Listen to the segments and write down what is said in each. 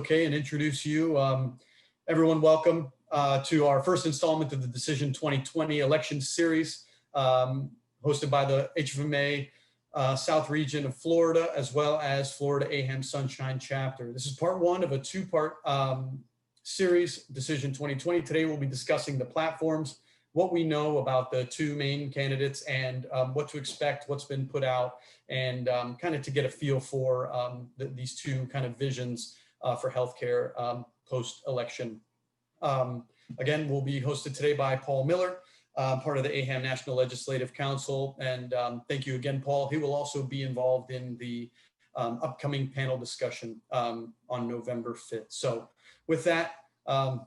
Okay, and introduce you. Everyone, welcome to our first installment of the Decision 2020 election series, hosted by the HFMA South region of Florida, as well as Florida AHAM Sunshine Chapter. This is part one of a two-part series, Decision 2020. Today we'll be discussing the platforms, what we know about the two main candidates, and what to expect, what's been put out, and kind of to get a feel for these two kind of visions for healthcare post-election. Again, we'll be hosted today by Paul Miller, part of the AHAM National Legislative Council. And thank you again, Paul. He will also be involved in the upcoming panel discussion on November 5th. So with that,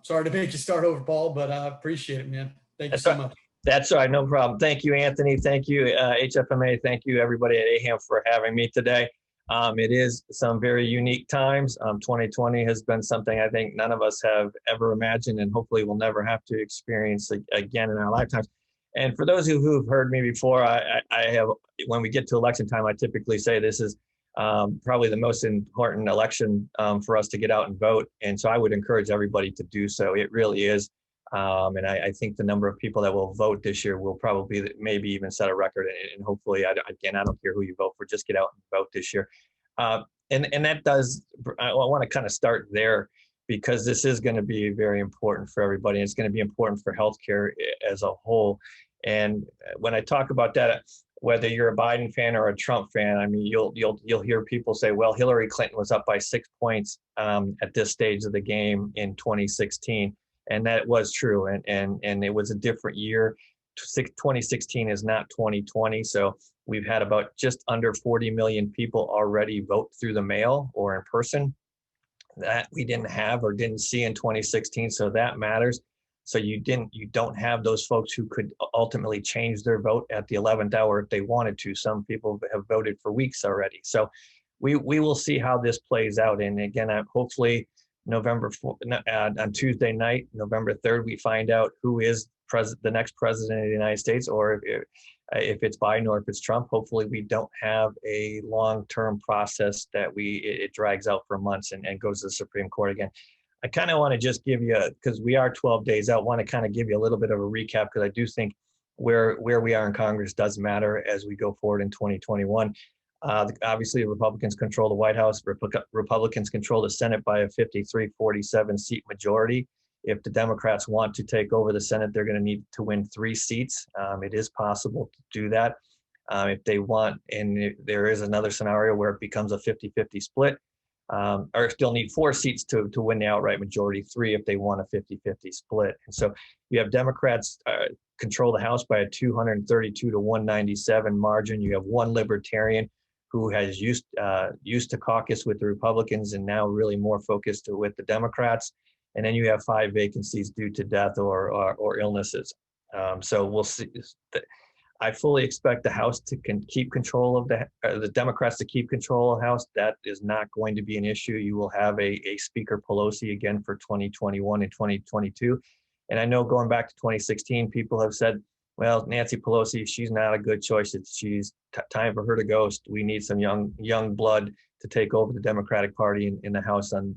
sorry to make you start over, Paul, but I appreciate it, man. Thank you so much. That's all right, no problem. Thank you, Anthony. Thank you, HFMA. Thank you, everybody at AHAM, for having me today. It is some very unique times. 2020 has been something I think none of us have ever imagined, and hopefully we'll never have to experience again in our lifetimes. And for those who've heard me before, I have, when we get to election time, I typically say this is probably the most important election for us to get out and vote. And so I would encourage everybody to do so. It really is. And I think the number of people that will vote this year will probably maybe even set a record. And hopefully, again, I don't care who you vote for, just get out and vote this year. And that does, I want to kind of start there, because this is going to be very important for everybody. And it's going to be important for healthcare as a whole. And when I talk about that, whether you're a Biden fan or a Trump fan, I mean, you'll hear people say, well, Hillary Clinton was up by 6 points at this stage of the game in 2016. And that was true. And it was a different year. 2016 is not 2020. So we've had about just under 40 million people already vote through the mail or in person. That we didn't have or didn't see in 2016. So that matters. So you don't have those folks who could ultimately change their vote at the 11th hour if they wanted to. Some people have voted for weeks already. So we will see how this plays out. And again, hopefully November 4th, on Tuesday night, November 3rd, we find out who is the next president of the United States, or if it's Biden or if it's Trump. Hopefully we don't have a long-term process that it drags out for months and goes to the Supreme Court again. I kind of want to just give you, because we are 12 days out, want to kind of give you a little bit of a recap, because I do think where we are in Congress does matter as we go forward in 2021. Obviously, Republicans control the White House. Republicans control the Senate by a 53-47 seat majority. If the Democrats want to take over the Senate, they're going to need to win 3 seats. It is possible to do that if they want. And there is another scenario where it becomes a 50-50 split, or still need 4 seats to win the outright majority, 3 if they want a 50-50 split. And so you have Democrats control the House by a 232-197 margin. You have one Libertarian who has used to caucus with the Republicans and now really more focused with the Democrats. And then you have 5 vacancies due to death or illnesses. So we'll see. I fully expect the House to keep control of the Democrats to keep control of the House. That is not going to be an issue. You will have a Speaker Pelosi again for 2021 and 2022. And I know going back to 2016, people have said, well, Nancy Pelosi, she's not a good choice. She's time for her to go. We need some young blood to take over the Democratic Party in the House. And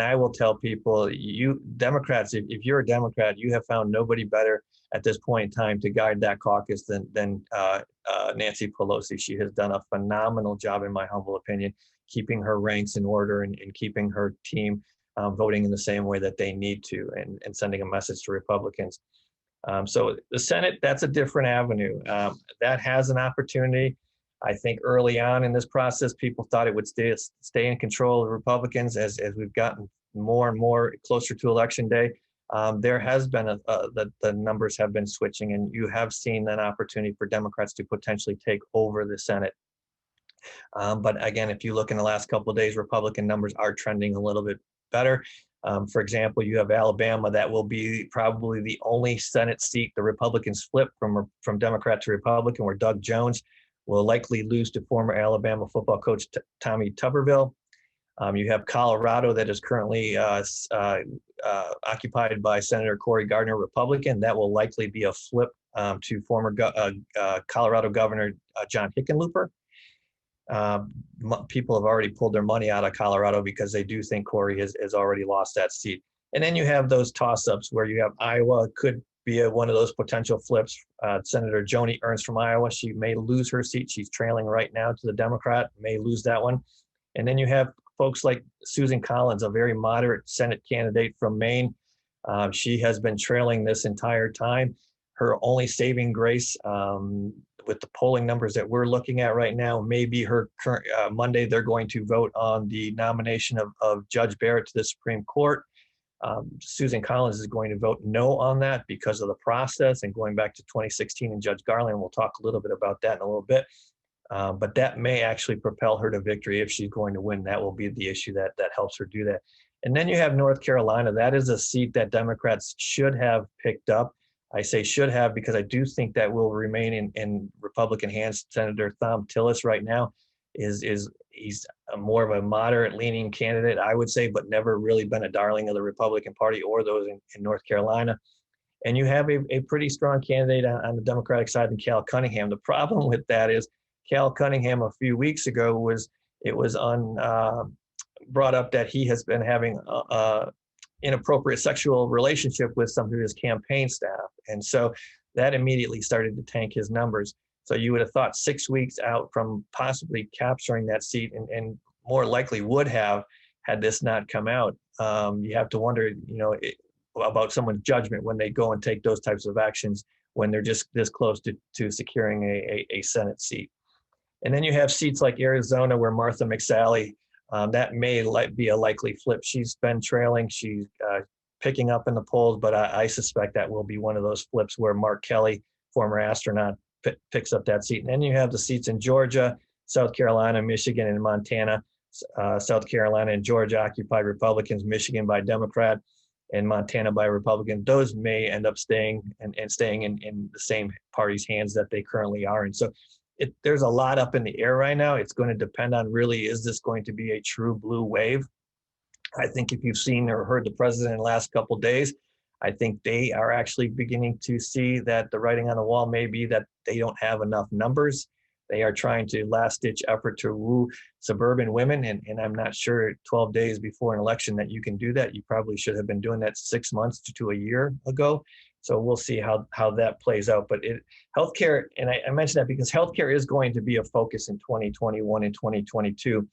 I will tell people, you Democrats, if you're a Democrat, you have found nobody better at this point in time to guide that caucus than Nancy Pelosi. She has done a phenomenal job, in my humble opinion, keeping her ranks in order and keeping her team voting in the same way that they need to, and sending a message to Republicans. So the Senate, that's a different avenue. That has an opportunity. I think early on in this process, people thought it would stay in control of the Republicans. As we've gotten more and more closer to Election Day, there has been the numbers have been switching, and you have seen an opportunity for Democrats to potentially take over the Senate. But again, if you look in the last couple of days, Republican numbers are trending a little bit better. For example, you have Alabama. That will be probably the only Senate seat the Republicans flip from Democrat to Republican, where Doug Jones will likely lose to former Alabama football coach Tommy Tuberville. You have Colorado, that is currently occupied by Senator Cory Gardner, Republican. That will likely be a flip to former Colorado Governor John Hickenlooper. people have already pulled their money out of Colorado because they do think Corey has already lost that seat. And then you have those toss-ups where you have Iowa could be one of those potential flips. Senator Joni Ernst from Iowa, she may lose her seat. She's trailing right now to the Democrat, may lose that one. And then you have folks like Susan Collins, a very moderate Senate candidate from Maine. She has been trailing this entire time. Her only saving grace with the polling numbers that we're looking at right now may be her current Monday. They're going to vote on the nomination of Judge Barrett to the Supreme Court. Susan Collins is going to vote no on that because of the process and going back to 2016 and Judge Garland. We'll talk a little bit about that in a little bit. But that may actually propel her to victory if she's going to win. That will be the issue that helps her do that. And then you have North Carolina. That is a seat that Democrats should have picked up. I say should have because I do think that will remain in Republican hands. Senator Thom Tillis right now he's more of a moderate leaning candidate, I would say, but never really been a darling of the Republican Party or those in North Carolina. And you have a pretty strong candidate on the Democratic side in Cal Cunningham. The problem with that is Cal Cunningham a few weeks ago was brought up that he has been having inappropriate sexual relationship with some of his campaign staff. And so that immediately started to tank his numbers. So you would have thought 6 weeks out from possibly capturing that seat and more likely would have had this not come out. You have to wonder, about someone's judgment when they go and take those types of actions when they're just this close to securing a Senate seat. And then you have seats like Arizona where Martha McSally, that may be a likely flip. She's been trailing. She's picking up in the polls, but I suspect that will be one of those flips where Mark Kelly, former astronaut, picks up that seat. And then you have the seats in Georgia, South Carolina, Michigan, and Montana. South Carolina and Georgia occupied Republicans, Michigan by Democrat, and Montana by Republican. Those may end up staying in the same party's hands that they currently are. And so there's a lot up in the air right now. It's going to depend on really, is this going to be a true blue wave? I think if you've seen or heard the president in the last couple of days, I think they are actually beginning to see that the writing on the wall may be that they don't have enough numbers. They are trying to last-ditch effort to woo suburban women, and I'm not sure 12 days before an election that you can do that. You probably should have been doing that 6 months to a year ago. So we'll see how that plays out. But healthcare, and I mentioned that because healthcare is going to be a focus in 2021 and 2022.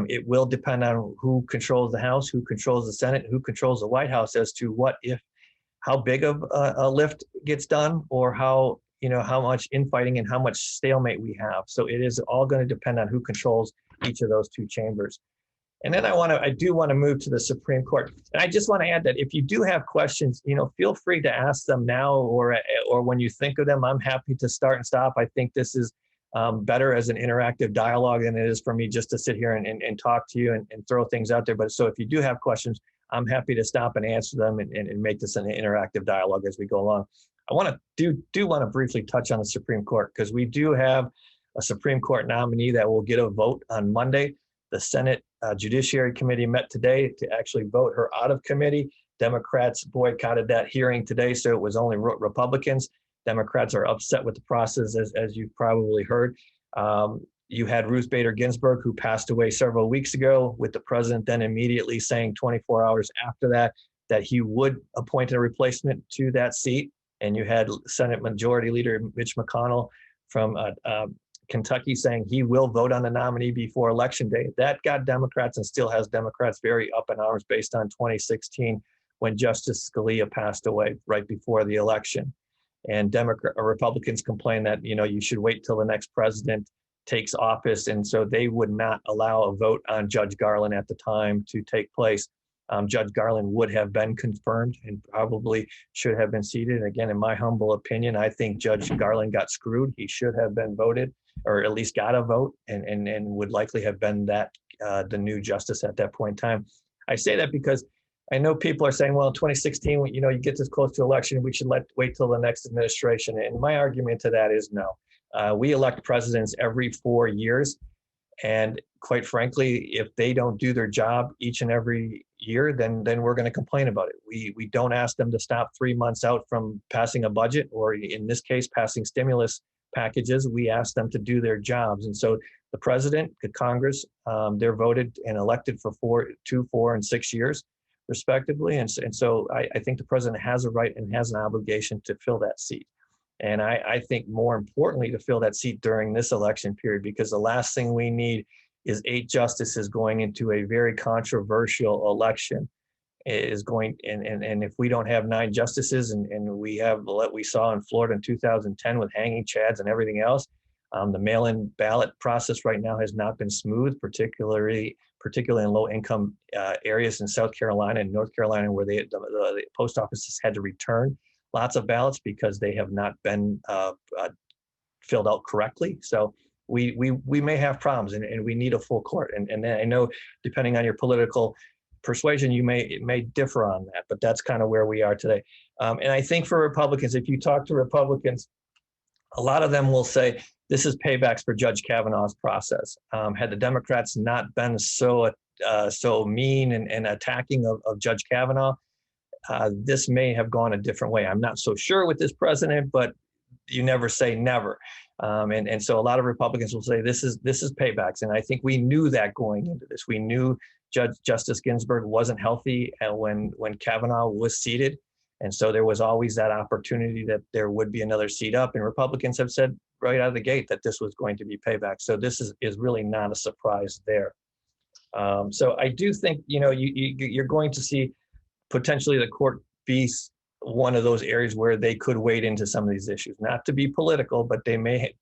It will depend on who controls the House, who controls the Senate, who controls the White House as to how big of a lift gets done, or how much infighting and how much stalemate we have. So it is all going to depend on who controls each of those two chambers. And then I do want to move to the Supreme Court. And I just want to add that if you do have questions, feel free to ask them now or when you think of them. I'm happy to start and stop. I think this is better as an interactive dialogue than it is for me just to sit here and talk to you and throw things out there. But so if you do have questions, I'm happy to stop and answer them and make this an interactive dialogue as we go along. I want to briefly touch on the Supreme Court because we do have a Supreme Court nominee that will get a vote on Monday. The Senate Judiciary Committee met today to actually vote her out of committee. Democrats boycotted that hearing today, so it was only Republicans. Democrats are upset with the process, as you've probably heard. You had Ruth Bader Ginsburg, who passed away several weeks ago, with the president then immediately saying 24 hours after that he would appoint a replacement to that seat. And you had Senate Majority Leader Mitch McConnell from Kentucky saying he will vote on the nominee before Election Day. That got Democrats and still has Democrats very up in arms based on 2016 when Justice Scalia passed away right before the election. And Republicans complained that, you should wait till the next president takes office. And so they would not allow a vote on Judge Garland at the time to take place. Judge Garland would have been confirmed and probably should have been seated. Again, in my humble opinion, I think Judge Garland got screwed. He should have been voted, or at least got a vote, and would likely have been the new justice at that point in time. I say that because I know people are saying, well, in 2016, you get this close to election, we should wait till the next administration. And my argument to that is no. We elect presidents every 4 years. And quite frankly, if they don't do their job each and every year, then we're going to complain about it. We don't ask them to stop 3 months out from passing a budget, or in this case, passing stimulus packages. We ask them to do their jobs. And so the president, the Congress, they're voted and elected for 2, 4, and 6 years, respectively. And so I think the president has a right and has an obligation to fill that seat. And I think more importantly, to fill that seat during this election period, because the last thing we need is 8 justices going into a very controversial election. Is going and if we don't have 9 justices and we have what we saw in Florida in 2010 with hanging chads and everything else, the mail-in ballot process right now has not been smooth, particularly in low-income areas in South Carolina and North Carolina, where the post offices had to return lots of ballots because they have not been filled out correctly. So we may have problems, and we need a full court. And I know, depending on your political persuasion, it may differ on that, but that's kind of where we are today. And I think for Republicans, if you talk to Republicans, a lot of them will say this is paybacks for Judge Kavanaugh's process. Had the Democrats not been so mean and attacking of Judge Kavanaugh, this may have gone a different way. I'm not so sure with this president, but you never say never. And so a lot of Republicans will say this is paybacks. And I think we knew that going into this. We knew Justice Ginsburg wasn't healthy when Kavanaugh was seated. And so there was always that opportunity that there would be another seat up. And Republicans have said right out of the gate that this was going to be payback. So this is really not a surprise there. So I do think, you're going to see potentially the court be one of those areas where they could wade into some of these issues, not to be political, but they may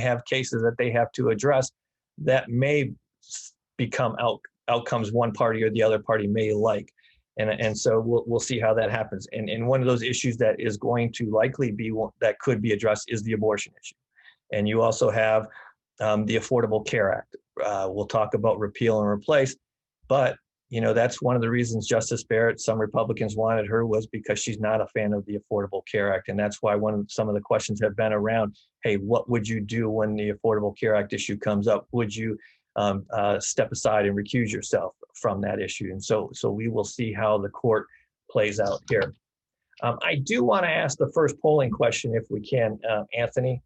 have cases that they have to address that may become outcomes one party or the other party may like. And so we'll see how that happens. And one of those issues that is going to likely be that could be addressed is the abortion issue. And you also have the Affordable Care Act. We'll talk about repeal and replace, but that's one of the reasons Justice Barrett, some Republicans wanted her, was because she's not a fan of the Affordable Care Act. And that's why some of the questions have been around, hey, what would you do when the Affordable Care Act issue comes up? Would you step aside and recuse yourself from that issue? And so we will see how the court plays out here. I do want to ask the first polling question, if we can, Anthony,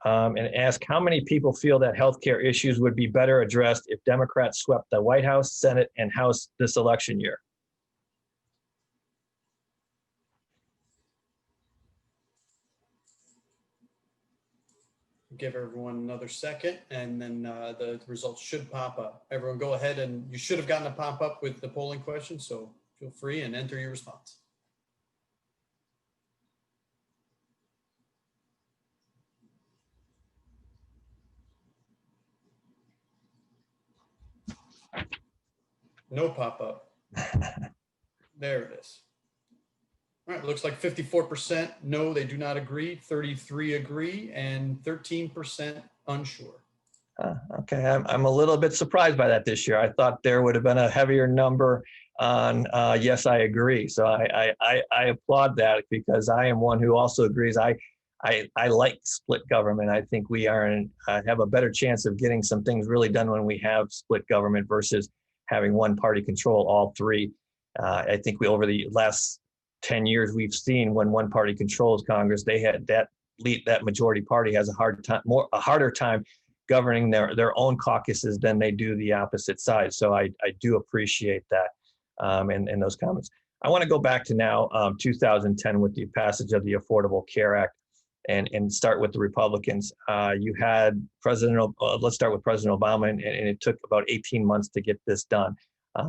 and ask how many people feel that healthcare issues would be better addressed if Democrats swept the White House, Senate, and House this election year? Give everyone another second, and then the results should pop up. Everyone go ahead, and you should have gotten a pop-up with the polling question, so feel free and enter your response. No pop-up. There it is. All right, looks like 54% no, they do not agree, 33 agree, and 13% unsure. Okay, I'm a little bit surprised by that this year. I thought there would have been a heavier number on yes, I agree. So I applaud that, because I am one who also agrees. I like split government. I think we have a better chance of getting some things really done when we have split government versus having one party control all three. I think over the last 10 years, we've seen when one party controls Congress, they had that majority party has a harder time governing their own caucuses than they do the opposite side. So I do appreciate that and those comments. I want to go back to now 2010 with the passage of the Affordable Care Act and start with the Republicans. You had let's start with President Obama, and it took about 18 months to get this done.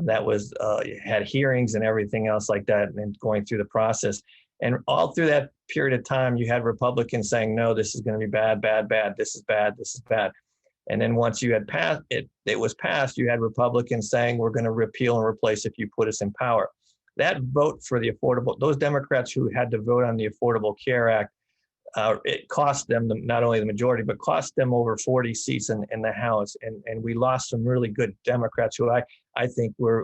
That was had hearings and everything else like that, and going through the process. And all through that period of time, you had Republicans saying, no, this is going to be bad, bad, bad. This is bad. This is bad. And then once you had passed it was passed, you had Republicans saying, we're going to repeal and replace if you put us in power. That vote for the those Democrats who had to vote on the Affordable Care Act, it cost them not only the majority, but cost them over 40 seats in the House. And we lost some really good Democrats who I think were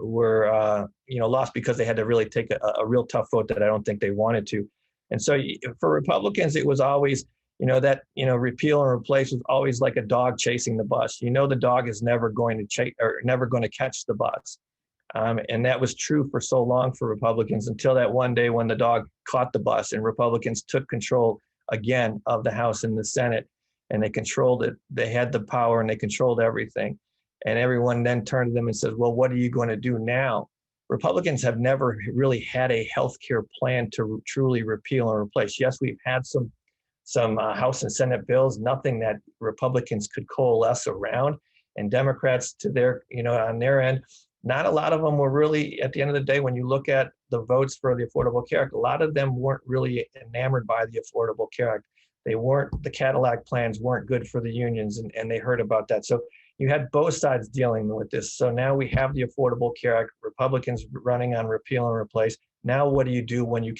lost because they had to really take a real tough vote that I don't think they wanted to. And so for Republicans, it was always, repeal and replace was always like a dog chasing the bus. The dog is never going to catch the bus. And that was true for so long for Republicans, until that one day when the dog caught the bus and Republicans took control again of the House and the Senate. and they controlled it. They had the power and they controlled everything. And everyone then turned to them and says, well, what are you going to do now? Republicans have never really had a healthcare plan to truly repeal and replace. Yes, we've had some House and Senate bills, nothing that Republicans could coalesce around, and Democrats to their, on their end, not a lot of them were really, at the end of the day, when you look at the votes for the Affordable Care Act, a lot of them weren't really enamored by the Affordable Care Act. The Cadillac plans weren't good for the unions, and they heard about that. So you had both sides dealing with this. So now we have the Affordable Care Act, Republicans running on repeal and replace. Now, what do you do when you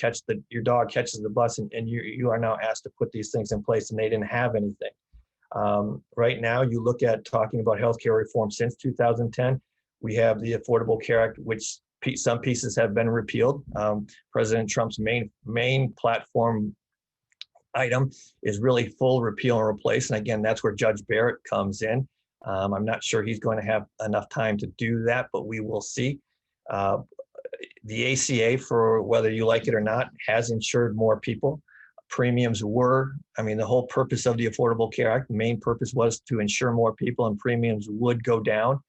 your dog catches the bus and you are now asked to put these things in place and they didn't have anything? Right now, you look at talking about healthcare reform since 2010, we have the Affordable Care Act, which some pieces have been repealed. President Trump's main platform item is really full repeal and replace. And again, that's where Judge Barrett comes in. I'm not sure he's going to have enough time to do that, but we will see. The ACA, for whether you like it or not, has insured more people. Premiums the whole purpose of the Affordable Care Act, the main purpose was to insure more people, and premiums would go down.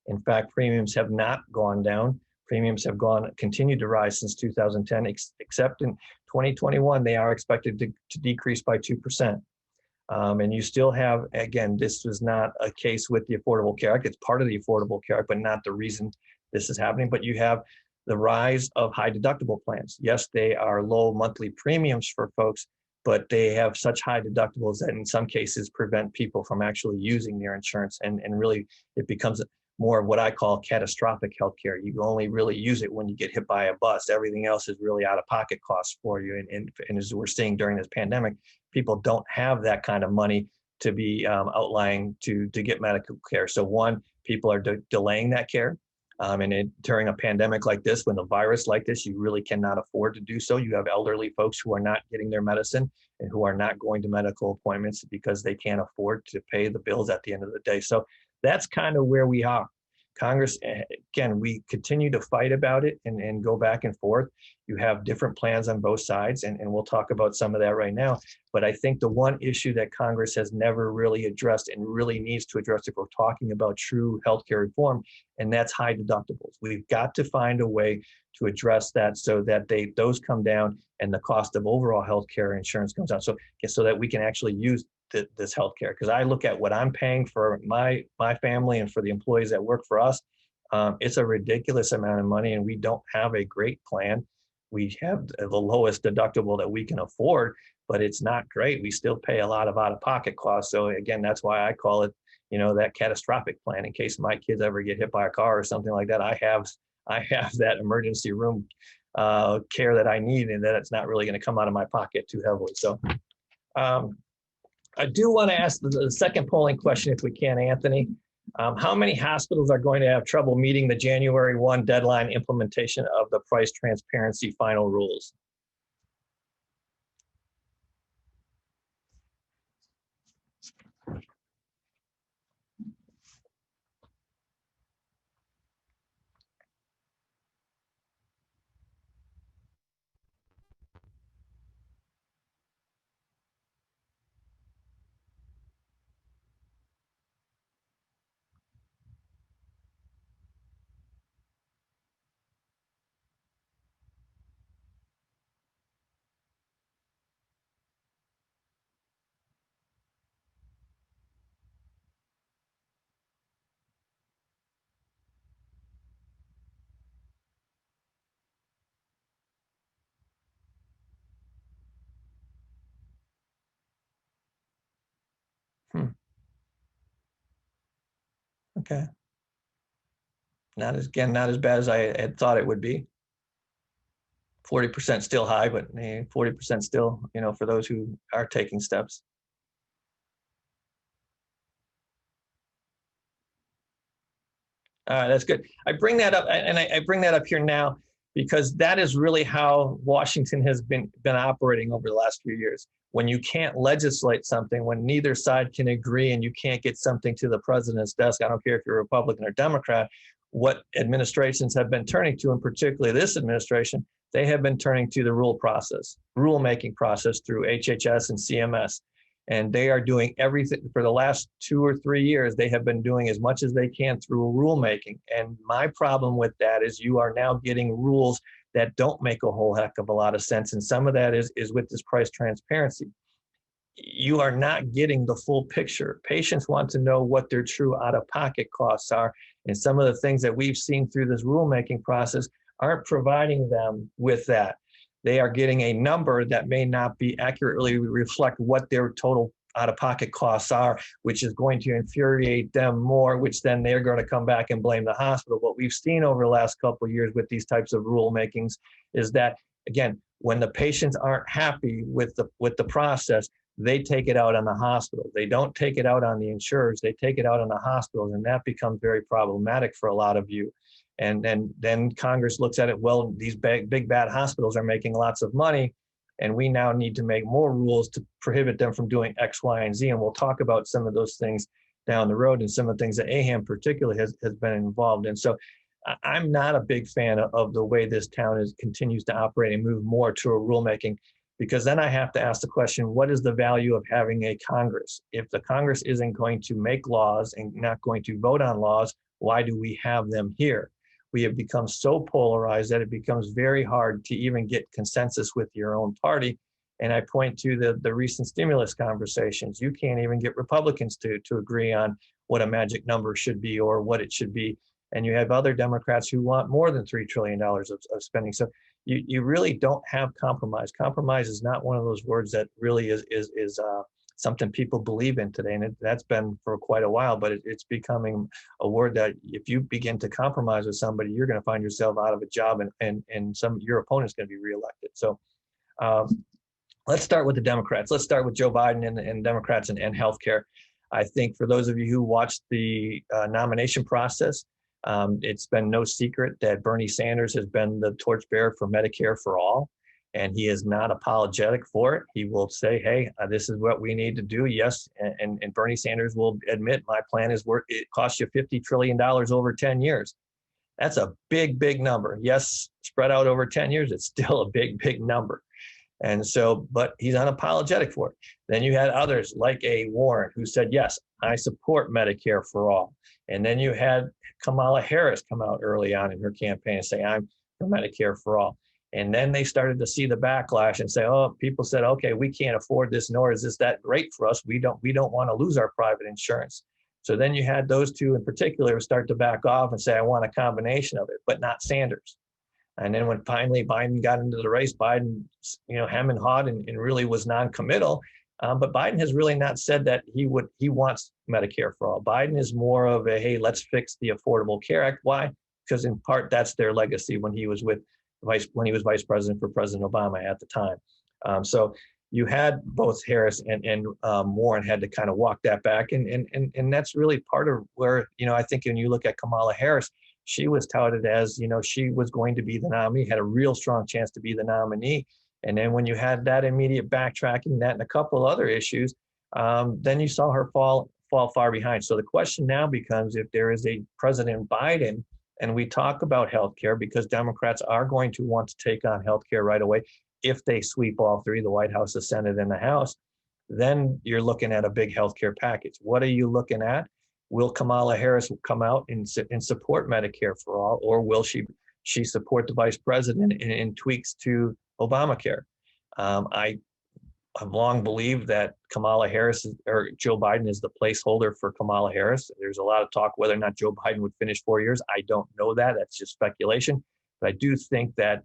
In fact, premiums have not gone down. Premiums have continued to rise since 2010, except in 2021, they are expected to decrease by 2%. And you still have, again, this was not a case with the Affordable Care Act. It's part of the Affordable Care Act, but not the reason this is happening. But you have the rise of high deductible plans. Yes, they are low monthly premiums for folks, but they have such high deductibles that in some cases prevent people from actually using their insurance. And really, it becomes more of what I call catastrophic healthcare. You only really use it when you get hit by a bus. Everything else is really out-of-pocket costs for you. And as we're seeing during this pandemic, people don't have that kind of money to be outlying to get medical care. So one, people are delaying that care. During a pandemic like this, when the virus like this, you really cannot afford to do so. You have elderly folks who are not getting their medicine and who are not going to medical appointments because they can't afford to pay the bills at the end of the day. So that's kind of where we are. Congress, again, we continue to fight about it and go back and forth. You have different plans on both sides, and we'll talk about some of that right now. But I think the one issue that Congress has never really addressed and really needs to address if we're talking about true healthcare reform, and that's high deductibles. We've got to find a way to address that so that those come down and the cost of overall healthcare insurance comes down, so that we can actually use this healthcare. Because I look at what I'm paying for my family and for the employees that work for us, it's a ridiculous amount of money, and we don't have a great plan. We have the lowest deductible that we can afford, but it's not great. We still pay a lot of out-of-pocket costs. So again, that's why I call it, that catastrophic plan. In case my kids ever get hit by a car or something like that, I have that emergency room care that I need, and that it's not really going to come out of my pocket too heavily. So I do want to ask the second polling question, if we can, Anthony. How many hospitals are going to have trouble meeting the January 1 deadline implementation of the price transparency final rules? Okay. Not as bad as I had thought it would be. 40% still high, but 40% still, for those who are taking steps. That's good. I bring that up, and I bring that up here now because that is really how Washington has been operating over the last few years. When you can't legislate something, when neither side can agree and you can't get something to the president's desk, I don't care if you're Republican or Democrat, what administrations have been turning to, and particularly this administration, they have been turning to the rulemaking process through HHS and CMS. And they are doing everything for the last 2 or 3 years. They have been doing as much as they can through rulemaking. And my problem with that is you are now getting rules that don't make a whole heck of a lot of sense. And some of that is with this price transparency. You are not getting the full picture. Patients want to know what their true out-of-pocket costs are. And some of the things that we've seen through this rulemaking process aren't providing them with that. They are getting a number that may not be accurately reflect what their total out-of-pocket costs are, which is going to infuriate them more, which then they're going to come back and blame the hospital. What we've seen over the last couple of years with these types of rulemakings is that, again, when the patients aren't happy with the process, they take it out on the hospital. They don't take it out on the insurers. They take it out on the hospitals, and that becomes very problematic for a lot of you. And then Congress looks at it, well, these big bad hospitals are making lots of money, and we now need to make more rules to prohibit them from doing X, Y, and Z. And we'll talk about some of those things down the road and some of the things that AHAM particularly has been involved in. So I'm not a big fan of the way this town continues to operate and move more to a rulemaking, because then I have to ask the question, what is the value of having a Congress? If the Congress isn't going to make laws and not going to vote on laws, why do we have them here? We have become so polarized that it becomes very hard to even get consensus with your own party. And I point to the recent stimulus conversations. You can't even get Republicans to agree on what a magic number should be or what it should be. And you have other Democrats who want more than $3 trillion of spending. So you really don't have compromise. Compromise is not one of those words that really is something people believe in today. And that's been for quite a while, but it's becoming a word that if you begin to compromise with somebody, you're going to find yourself out of a job, and your opponent's going to be reelected. So let's start with the Democrats. Let's start with Joe Biden and Democrats and healthcare. I think for those of you who watched the nomination process, it's been no secret that Bernie Sanders has been the torchbearer for Medicare for all, and he is not apologetic for it. He will say, hey, this is what we need to do. Yes, and Bernie Sanders will admit, my plan is it costs you $50 trillion over 10 years. That's a big, big number. Yes, spread out over 10 years, it's still a big, big number. And so, but he's unapologetic for it. Then you had others like a Warren who said, yes, I support Medicare for all. And then you had Kamala Harris come out early on in her campaign and say, I'm for Medicare for all. And then they started to see the backlash and say, oh, people said, okay, we can't afford this, nor is this that great for us. We don't want to lose our private insurance. So then you had those two in particular start to back off and say, I want a combination of it, but not Sanders. And then when finally Biden got into the race, Biden, hem and hawed and really was non-committal. But Biden has really not said that he wants Medicare for all. Biden is more of a, hey, let's fix the Affordable Care Act. Why? Because in part that's their legacy when he was vice president for President Obama at the time. So you had both Harris and Warren had to kind of walk that back, and that's really part of where I think when you look at Kamala Harris, she was touted as she was going to be the nominee, had a real strong chance to be the nominee. And then when you had that immediate backtracking, that and a couple other issues, then you saw her fall far behind. So the question now becomes, if there is a President Biden, and we talk about healthcare, because Democrats are going to want to take on healthcare right away if they sweep all three, the White House, the Senate, and the House, then you're looking at a big healthcare package. What are you looking at? Will Kamala Harris come out and support Medicare for all, or will she support the vice president in tweaks to Obamacare? I have long believed that Kamala Harris or Joe Biden is the placeholder for Kamala Harris. There's a lot of talk whether or not Joe Biden would finish 4 years. I don't know that. That's just speculation. But I do think that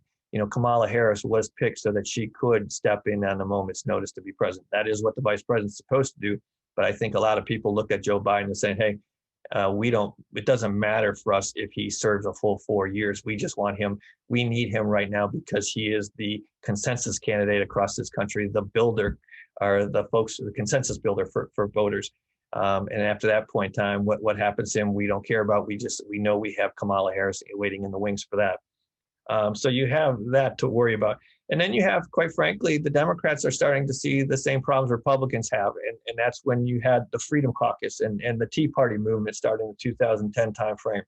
Kamala Harris was picked so that she could step in on a moment's notice to be president. That is what the vice president's supposed to do. But I think a lot of people look at Joe Biden and say, hey, it doesn't matter for us if he serves a full 4 years. We just want him. We need him right now because he is the consensus candidate across this country, the builder, or the consensus builder for voters. And after that point in time, what happens to him, we don't care about. We know we have Kamala Harris waiting in the wings for that. So you have that to worry about. And then you have, quite frankly, the Democrats are starting to see the same problems Republicans have. And that's when you had the Freedom Caucus and the Tea Party movement starting in the 2010 timeframe.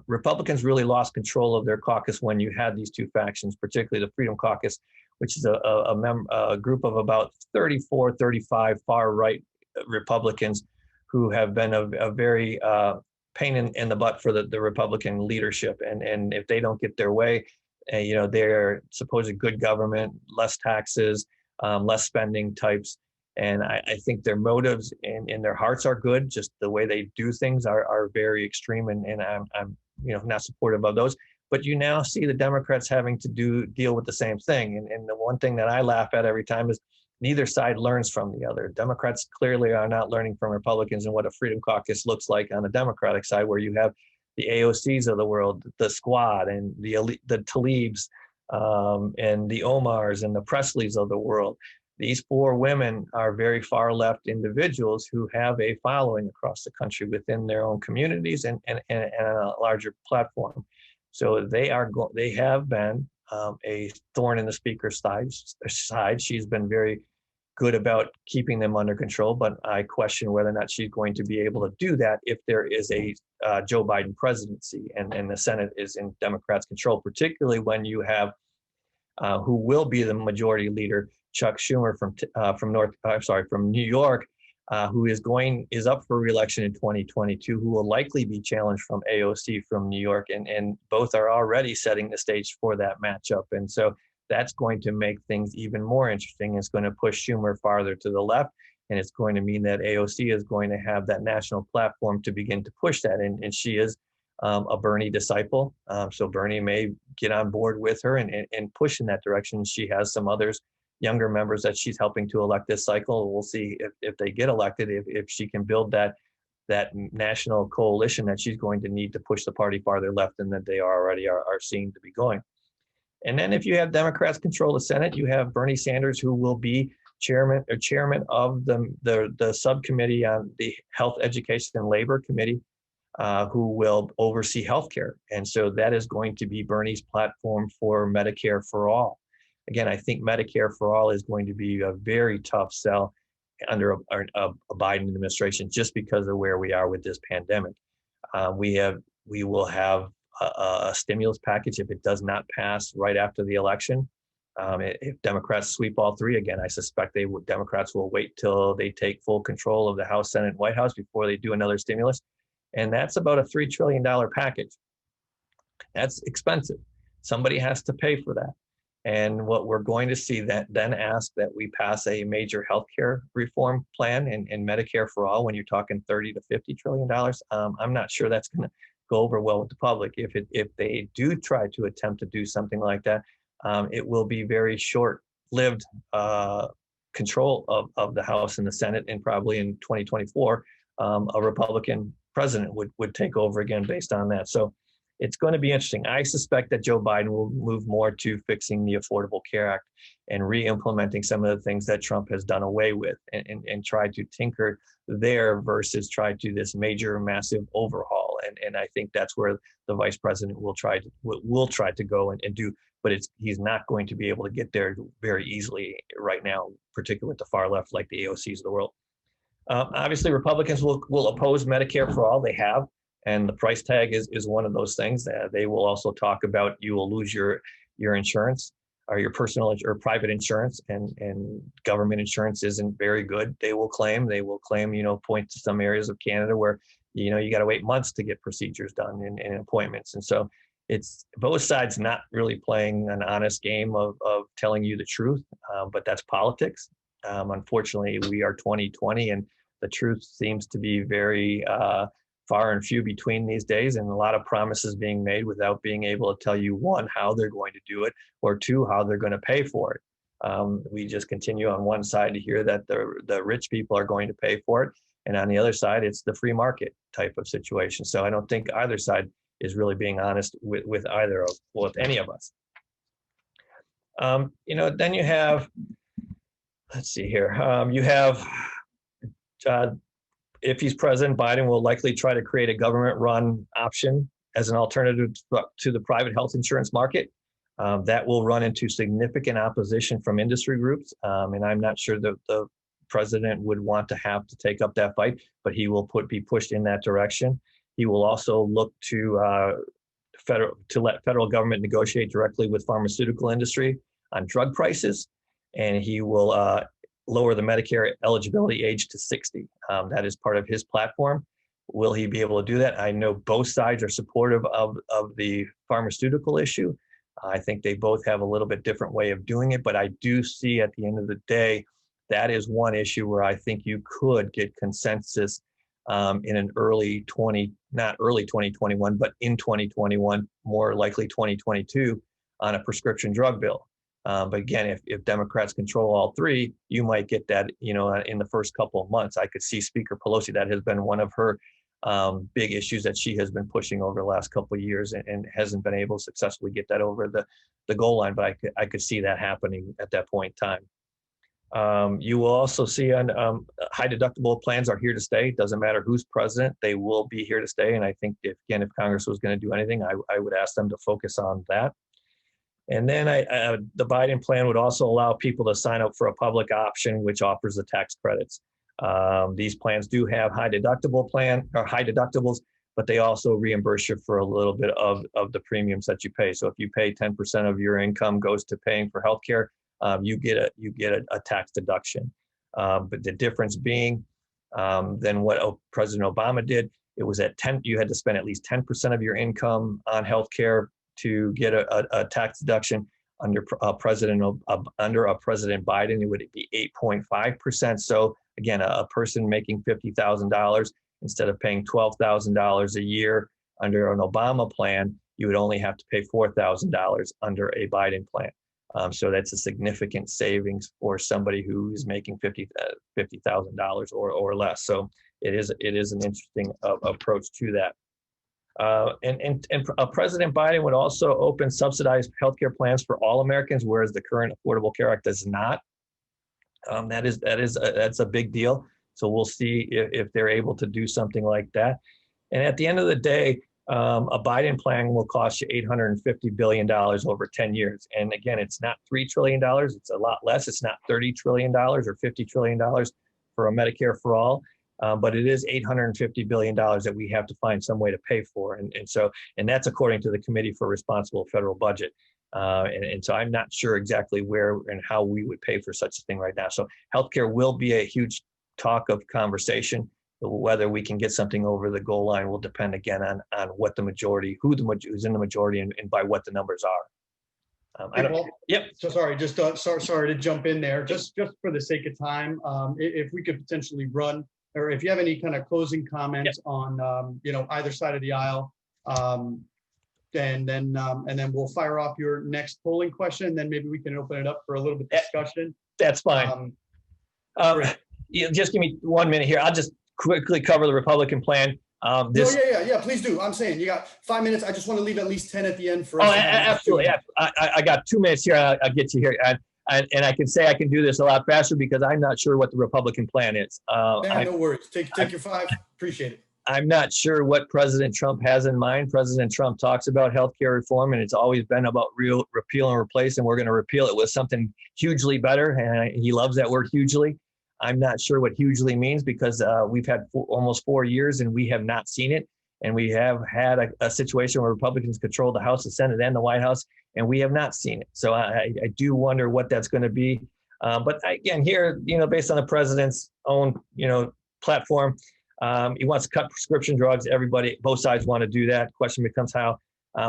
Republicans really lost control of their caucus when you had these two factions, particularly the Freedom Caucus, which is a group of about 34, 35 far-right Republicans who have been a very pain in the butt for the Republican leadership. And if they don't get their way, they're supposed good government, less taxes, less spending types. And I think their motives and their hearts are good. Just the way they do things are very extreme, and I'm not supportive of those. But you now see the Democrats having to deal with the same thing. And the one thing that I laugh at every time is neither side learns from the other. Democrats clearly are not learning from Republicans and what a Freedom Caucus looks like on the Democratic side, where you have the AOCs of the world, the Squad, and the Tlaibs, and the Omars and the Presleys of the world. These four women are very far left individuals who have a following across the country within their own communities and a larger platform. So they have been a thorn in the speaker's side. She's been very good about keeping them under control, but I question whether or not she's going to be able to do that if there is a Joe Biden presidency and the Senate is in Democrats' control, particularly when you have who will be the majority leader, Chuck Schumer from New York, who is up for re-election in 2022, who will likely be challenged from AOC from New York, and both are already setting the stage for that matchup. And so that's going to make things even more interesting. It's going to push Schumer farther to the left, and it's going to mean that AOC is going to have that national platform to begin to push that. And she is a Bernie disciple, so Bernie may get on board with her and push in that direction. She has some others, younger members that she's helping to elect this cycle. We'll see if they get elected, if she can build that national coalition that she's going to need to push the party farther left than that they already are seen to be going. And then if you have Democrats control the Senate, you have Bernie Sanders, who will be chairman of the subcommittee on the Health, Education, and Labor Committee, who will oversee healthcare. And so that is going to be Bernie's platform for Medicare for all. Again, I think Medicare for all is going to be a very tough sell under a Biden administration, just because of where we are with this pandemic. We will have a stimulus package if it does not pass right after the election. If Democrats sweep all three, again, I suspect Democrats will wait till they take full control of the House, Senate, and White House before they do another stimulus. And that's about a $3 trillion package. That's expensive. Somebody has to pay for that. And what we're going to see then ask that we pass a major healthcare reform plan and Medicare for all when you're talking $30 to $50 trillion. I'm not sure that's going to go over well with the public. If they do try to attempt to do something like that, it will be very short-lived control of the House and the Senate, and probably in 2024, a Republican president would take over again based on that. So it's going to be interesting. I suspect that Joe Biden will move more to fixing the Affordable Care Act and re-implementing some of the things that Trump has done away with, and try to tinker there versus try to this major, massive overhaul. And I think that's where the vice president will try to go and do, but he's not going to be able to get there very easily right now, particularly with the far left like the AOCs of the world. Obviously, Republicans will oppose Medicare for all. They have. And the price tag is one of those things. They will also talk about you will lose your insurance, or your personal or private insurance, and government insurance isn't very good. They will claim, point to some areas of Canada where, you got to wait months to get procedures done and appointments. And so it's both sides not really playing an honest game of telling you the truth, but that's politics. Unfortunately, we are 2020, and the truth seems to be very far and few between these days, and a lot of promises being made without being able to tell you, one, how they're going to do it, or two, how they're going to pay for it. We just continue on one side to hear that the rich people are going to pay for it, and on the other side, it's the free market type of situation. So I don't think either side is really being honest with any of us. Then you have, let's see here, you have if he's president, Biden will likely try to create a government-run option as an alternative to the private health insurance market. That will run into significant opposition from industry groups, and I'm not sure that the president would want to have to take up that fight, but he will be pushed in that direction. He will also look to let federal government negotiate directly with pharmaceutical industry on drug prices, and he will lower the Medicare eligibility age to 60. That is part of his platform. Will he be able to do that? I know both sides are supportive of the pharmaceutical issue. I think they both have a little bit different way of doing it, but I do see at the end of the day, that is one issue where I think you could get consensus in an not early 2021, but in 2021, more likely 2022, on a prescription drug bill. But again, if Democrats control all three, you might get that, in the first couple of months. I could see Speaker Pelosi, that has been one of her big issues that she has been pushing over the last couple of years, and hasn't been able to successfully get that over the goal line. But I could see that happening at that point in time. You will also see on high deductible plans are here to stay. Doesn't matter who's president, they will be here to stay. And I think if Congress was going to do anything, I would ask them to focus on that. And then the Biden plan would also allow people to sign up for a public option, which offers the tax credits. These plans do have high deductibles, but they also reimburse you for a little bit of the premiums that you pay. So if you pay 10% of your income goes to paying for healthcare, you get a tax deduction. But the difference being than what President Obama did, it was at 10. You had to spend at least 10% of your income on healthcare to get a tax deduction. Under President Biden, it would be 8.5%. So again, a person making $50,000, instead of paying $12,000 a year under an Obama plan, you would only have to pay $4,000 under a Biden plan. So that's a significant savings for somebody who is making $50,000 or less. So it is an interesting approach to that. And President Biden would also open subsidized healthcare plans for all Americans, whereas the current Affordable Care Act does not. That's a big deal. So we'll see if they're able to do something like that. And at the end of the day, a Biden plan will cost you $850 billion over 10 years. And again, it's not $3 trillion. It's a lot less. It's not $30 trillion or $50 trillion for a Medicare for all. But it is $850 billion that we have to find some way to pay for. And that's according to the Committee for Responsible Federal Budget. And so I'm not sure exactly where and how we would pay for such a thing right now. So healthcare will be a huge talk of conversation. Whether we can get something over the goal line will depend again on what the majority, who's in the majority, and by what the numbers are. Yep. So sorry, sorry to jump in there. Just for the sake of time, if we could potentially run, or if you have any kind of closing comments on either side of the aisle, and then we'll fire off your next polling question, and then maybe we can open it up for a little bit of discussion. That's fine. Just give me 1 minute here. I'll just quickly cover the Republican plan. Yeah, please do. I'm saying you got 5 minutes. I just want to leave at least 10 at the end for us. Absolutely. I got 2 minutes here. I'll get you here. And I can say I can do this a lot faster because I'm not sure what the Republican plan is. No worries. Take your 5. Appreciate it. I'm not sure what President Trump has in mind. President Trump talks about healthcare reform, and it's always been about repeal and replace, and we're going to repeal it with something hugely better. And he loves that word, hugely. I'm not sure what hugely means because we've had almost 4 years and we have not seen it. And we have had a situation where Republicans control the House, the Senate, and the White House, and we have not seen it. So I do wonder what that's going to be. But again, here, based on the president's own, platform, he wants to cut prescription drugs. Both sides want to do that. Question becomes how.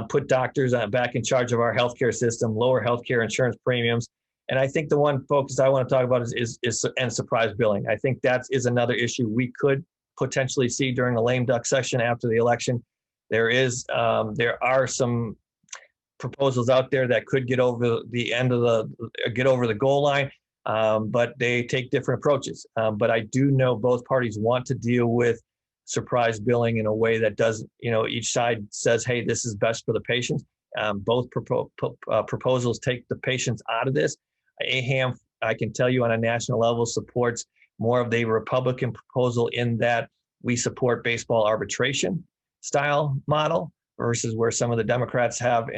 Put doctors back in charge of our healthcare system, lower healthcare insurance premiums. And I think the one focus I want to talk about is end surprise billing. I think that is another issue we could potentially see during the lame duck session after the election. There are some proposals out there that could get over the goal line, but they take different approaches. But I do know both parties want to deal with surprise billing in a way that doesn't, each side says, hey, this is best for the patients. Both proposals take the patients out of this. AHAM, I can tell you on a national level, supports more of the Republican proposal in that we support baseball arbitration style model versus where some of the Democrats have,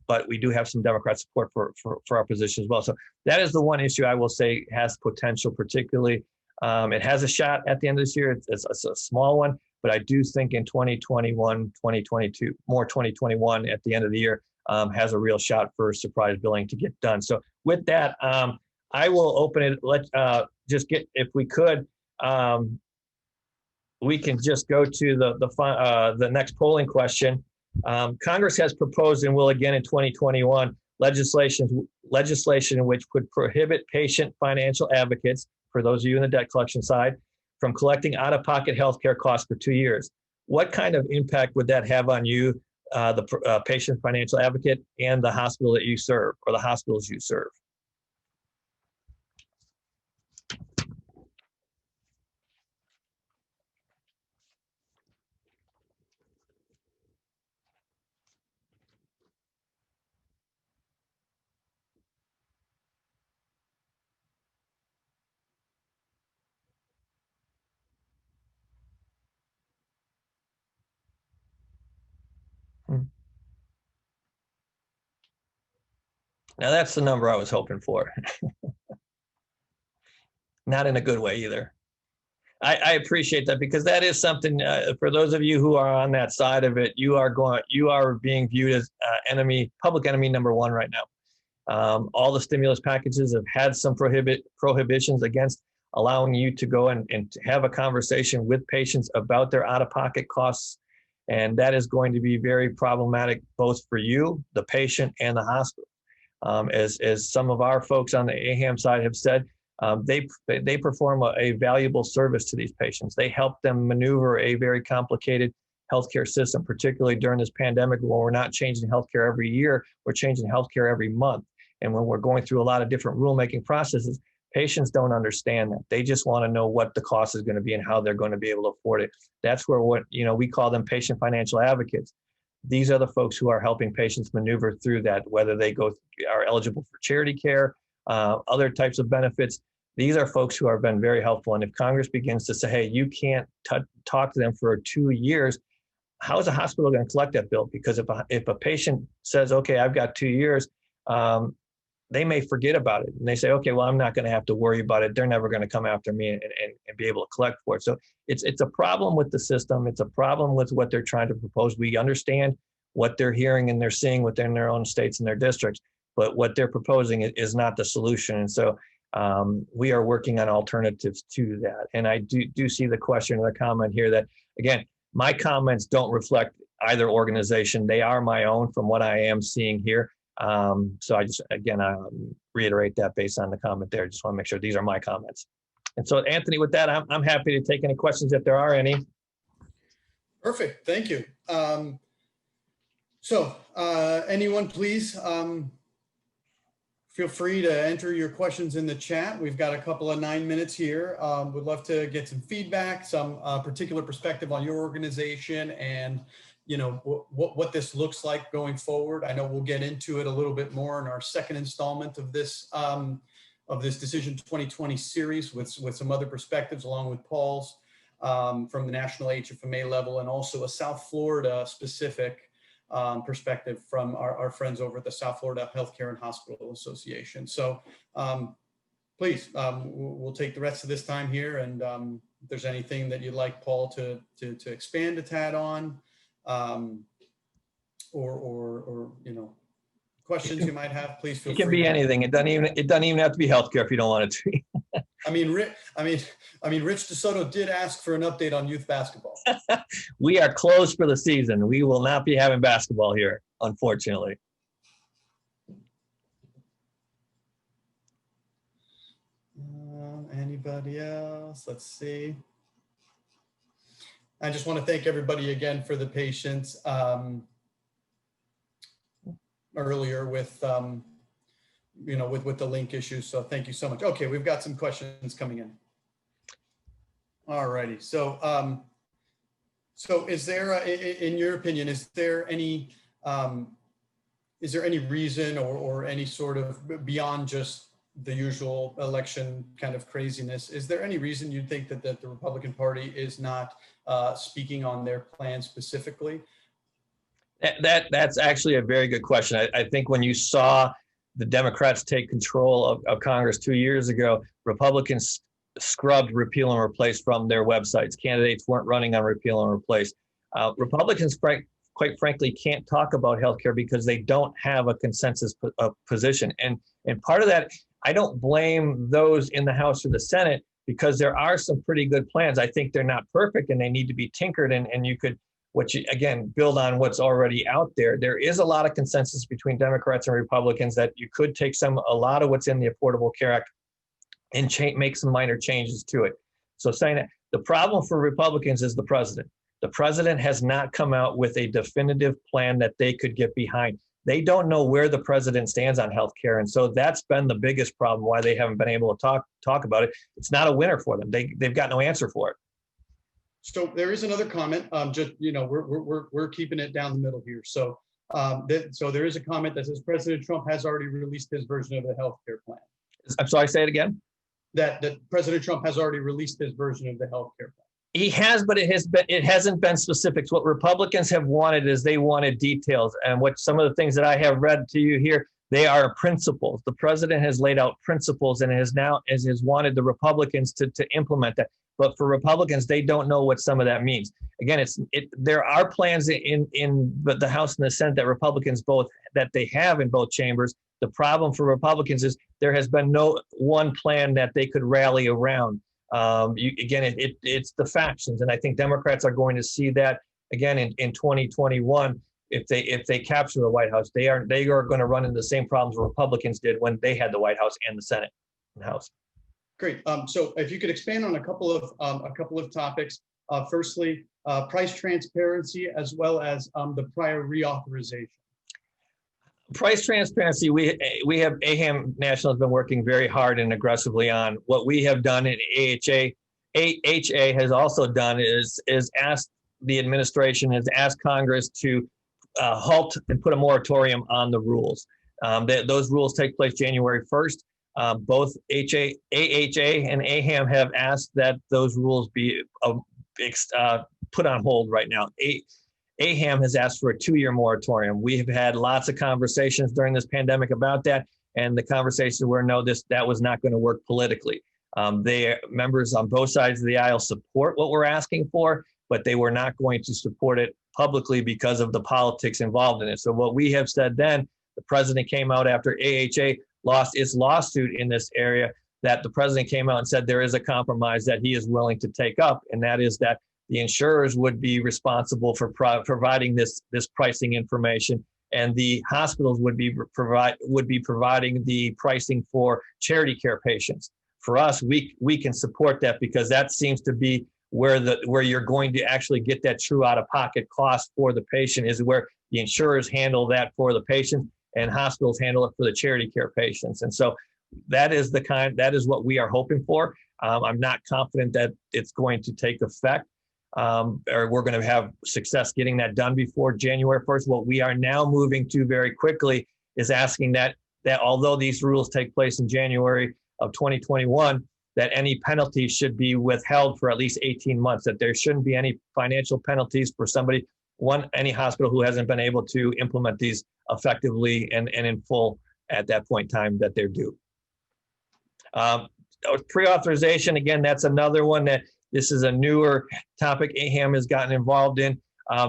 but we do have some Democrat support for our position as well. So that is the one issue I will say has potential, particularly. It has a shot at the end of this year. It's a small one, but I do think in 2021, 2022, more 2021 at the end of the year, has a real shot for surprise billing to get done. So with that, I will open it. Just get, if we could, we can just go to the next polling question. Congress has proposed and will again in 2021 legislation which would prohibit patient financial advocates, for those of you in the debt collection side, from collecting out-of-pocket healthcare costs for 2 years. What kind of impact would that have on you, the patient financial advocate, and the hospital that you serve, or the hospitals you serve? Now that's the number I was hoping for. Not in a good way either. I appreciate that, because that is something, for those of you who are on that side of it, you are being viewed as public enemy number one right now. All the stimulus packages have had some prohibitions against allowing you to go and to have a conversation with patients about their out-of-pocket costs. And that is going to be very problematic, both for you, the patient, and the hospital. As some of our folks on the AHAM side have said, they perform a valuable service to these patients. They help them maneuver a very complicated healthcare system, particularly during this pandemic, when we're not changing healthcare every year, we're changing healthcare every month. And when we're going through a lot of different rulemaking processes, patients don't understand that. They just want to know what the cost is going to be and how they're going to be able to afford it. That's where we call them patient financial advocates. These are the folks who are helping patients maneuver through that, whether they are eligible for charity care, other types of benefits. These are folks who have been very helpful. And if Congress begins to say, hey, you can't talk to them for 2 years, how is a hospital going to collect that bill? Because if a patient says, okay, I've got 2 years, they may forget about it. And they say, okay, well, I'm not going to have to worry about it. They're never going to come after me and be able to collect for it. So it's a problem with the system. It's a problem with what they're trying to propose. We understand what they're hearing and they're seeing within their own states and their districts, but what they're proposing is not the solution. And so we are working on alternatives to that. And I do see the question or the comment here that, again, my comments don't reflect either organization. They are my own from what I am seeing here. So I just, again, I reiterate that based on the comment there. Just want to make sure these are my comments. And so, Anthony, with that, I'm happy to take any questions if there are any. Perfect. Thank you. Anyone, please feel free to enter your questions in the chat. We've got a couple of 9 minutes here. Would love to get some feedback, some particular perspective on your organization, and what this looks like going forward. I know we'll get into it a little bit more in our second installment of this Decision 2020 series with some other perspectives, along with Paul's from the national HFMA level, and also a South Florida specific perspective from our friends over at the South Florida Healthcare and Hospital Association. So please, we'll take the rest of this time here, and if there's anything that you'd like Paul to expand a tad on, or questions you might have, please feel free. It can be anything. It doesn't even have to be healthcare if you don't want it to be. I mean, Rich DeSoto did ask for an update on youth basketball. We are closed for the season. We will not be having basketball here, unfortunately. Anybody else? Let's see. I just want to thank everybody again for the patience earlier with with the link issue. So thank you so much. Okay, we've got some questions coming in. All righty. So is there, in your opinion, is there any reason or any sort of, beyond just the usual election kind of craziness, is there any reason you think that the Republican Party is not speaking on their plan specifically? That's actually a very good question. I think when you saw the Democrats take control of Congress 2 years ago, Republicans scrubbed repeal and replace from their websites. Candidates weren't running on repeal and replace. Republicans, quite frankly, can't talk about healthcare because they don't have a consensus position. And part of that, I don't blame those in the House or the Senate, because there are some pretty good plans. I think they're not perfect and they need to be tinkered, and you could, again, build on what's already out there. There is a lot of consensus between Democrats and Republicans that you could take a lot of what's in the Affordable Care Act and make some minor changes to it. So saying that the problem for Republicans is the president. The president has not come out with a definitive plan that they could get behind. They don't know where the president stands on healthcare. And so that's been the biggest problem why they haven't been able to talk about it. It's not a winner for them. They've got no answer for it. So there is another comment. Just, we're keeping it down the middle here. So so there is a comment that says President Trump has already released his version of the healthcare plan. I'm sorry, say it again. That President Trump has already released his version of the healthcare plan. He has, but it hasn't been specifics. What Republicans have wanted is they wanted details, and what some of the things that I have read to you here, they are principles. The president has laid out principles and has wanted the Republicans to implement that. But for Republicans, they don't know what some of that means. Again, there are plans in the House and the Senate that Republicans that they have in both chambers. The problem for Republicans is there has been no one plan that they could rally around. It's the factions, and I think Democrats are going to see that again in 2021. If they capture the White House, they are going to run into the same problems Republicans did when they had the White House and the Senate and House. Great. So if you could expand on a couple of topics. Firstly, price transparency as well as the prior reauthorization. Price transparency, we have AHAM National has been working very hard and aggressively on. What we have done in AHA has also done is asked the administration, has asked Congress to halt and put a moratorium on the rules. Those rules take place January 1st. Both AHA and AHAM have asked that those rules be put on hold right now. AHAM has asked for a 2-year moratorium. We have had lots of conversations during this pandemic about that, and the conversations were that was not going to work politically. Members on both sides of the aisle support what we're asking for, but they were not going to support it publicly because of the politics involved in it. So what we have said then, the president came out after AHA lost its lawsuit in this area, that the president came out and said there is a compromise that he is willing to take up, and that is that the insurers would be responsible for providing this pricing information, and the hospitals would be providing the pricing for charity care patients. For us, we can support that because that seems to be where you're going to actually get that true out-of-pocket cost for the patient, is where the insurers handle that for the patient and hospitals handle it for the charity care patients. And so that is what we are hoping for. I'm not confident that it's going to take effect. Or we're going to have success getting that done before January 1st. What we are now moving to very quickly is asking that although these rules take place in January of 2021, that any penalties should be withheld for at least 18 months, that there shouldn't be any financial penalties for any hospital who hasn't been able to implement these effectively and in full at that point in time that they're due. Pre-authorization, again, that's another one that this is a newer topic AHAM has gotten involved in.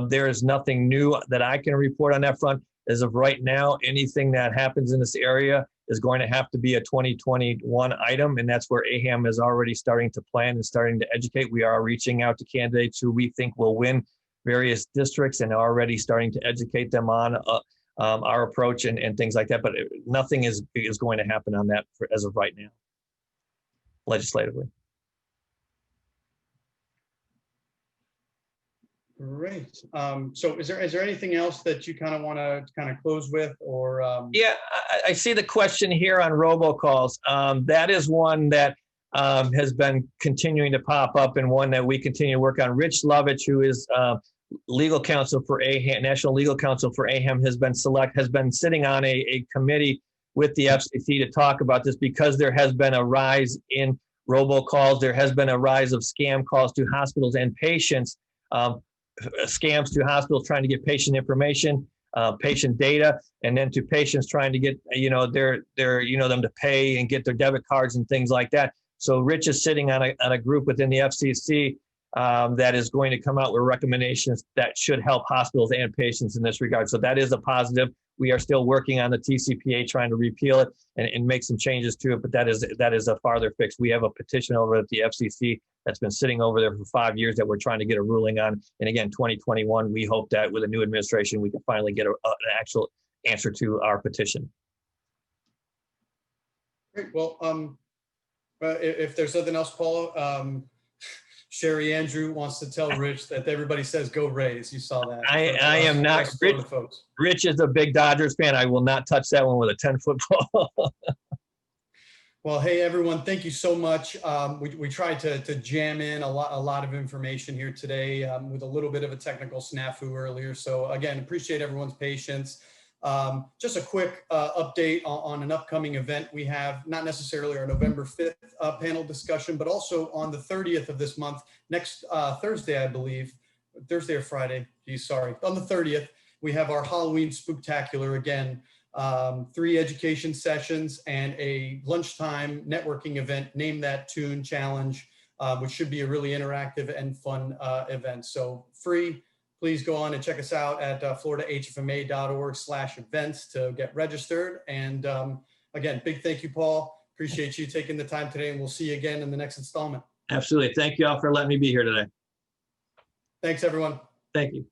There is nothing new that I can report on that front. As of right now, anything that happens in this area is going to have to be a 2021 item, and that's where AHAM is already starting to plan and starting to educate. We are reaching out to candidates who we think will win various districts and already starting to educate them on our approach and things like that. But nothing is going to happen on that as of right now, legislatively. Great. So is there anything else that you kind of want to close with, or? Yeah, I see the question here on robocalls. That is one that has been continuing to pop up, and one that we continue to work on. Rich Lovich, who is legal counsel for AHAM, National Legal Counsel for AHAM, has been sitting on a committee with the FCC to talk about this, because there has been a rise in robocalls. There has been a rise of scam calls to hospitals and patients. Scams to hospitals trying to get patient information, patient data, and then to patients trying to get them to pay and get their debit cards and things like that. So Rich is sitting on a group within the FCC that is going to come out with recommendations that should help hospitals and patients in this regard. So that is a positive. We are still working on the TCPA, trying to repeal it and make some changes to it, but that is a farther fix. We have a petition over at the FCC that's been sitting over there for 5 years that we're trying to get a ruling on. And again, 2021, we hope that with a new administration, we can finally get an actual answer to our petition. Great. Well, if there's nothing else, Paula, Sherry Andrew wants to tell Rich that everybody says go Rays. You saw that. I am not. Rich is a big Dodgers fan. I will not touch that one with a 10-foot pole. Well, hey, everyone, thank you so much. We tried to jam in a lot of information here today with a little bit of a technical snafu earlier. So again, appreciate everyone's patience. Just a quick update on an upcoming event we have, not necessarily our November 5th panel discussion, but also on the 30th of this month, next Thursday, I believe, Thursday or Friday, geez, sorry. On the 30th, we have our Halloween Spooktacular again, 3 education sessions and a lunchtime networking event, Name That Tune Challenge, which should be a really interactive and fun event. So free. Please go on and check us out at floridahfma.org/events to get registered. And again, big thank you, Paul. Appreciate you taking the time today, and we'll see you again in the next installment. Absolutely. Thank you all for letting me be here today. Thanks, everyone. Thank you.